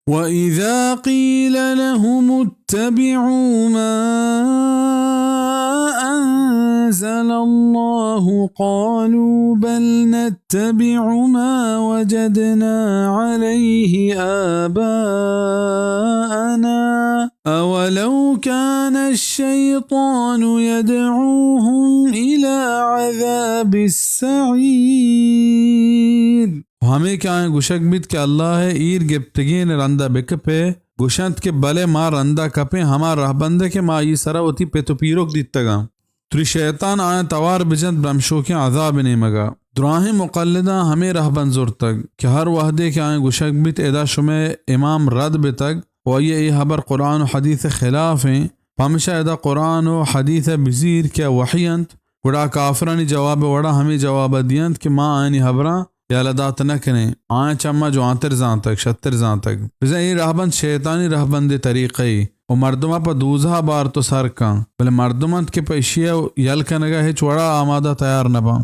وإذا قيل لهم اتبعوا ما أنزل الله قالوا بل نتبع ما وجدنا عليه آباءنا أولو كان الشيطان يدعوهم إلى عذاب السعير. हमें क्या है गुशक बित के अल्लाह है ईर गिफ्तगी ने रंदा बिक पे गुशंत के बले मां रंदा कपे हमार रहबंदे के मां ये सरावती पे तो पीरोक दित्तगा तुरी शैतान आया तवार बिजंत ब्रमशो के अजाब ने मगा दुराहे मुक़ल्लिदा हमें रहबन जोर तक कि हर वहदे के आए गुशक बित एदा शुमे इमाम रद बितक और ये हबर कुरान और हदीस खिलाफ हैं हमेशा एदा कुरान और हदीस बिजीर क्या वहीयंत वड़ा काफरानी जवाब वड़ा हमें जवाब दियंत कि मां आनी हबरा या लदात न कने आए चम्मा जो आतर जान तक शत्तर जान तक बिजा ये रहबंद शैतानी रहबंद तरीक़े और मर्दमा पर दूसरा बार तो सर का भले मर्दमंत के पैशिया यल कनगा है चौड़ा आमादा तैयार न बा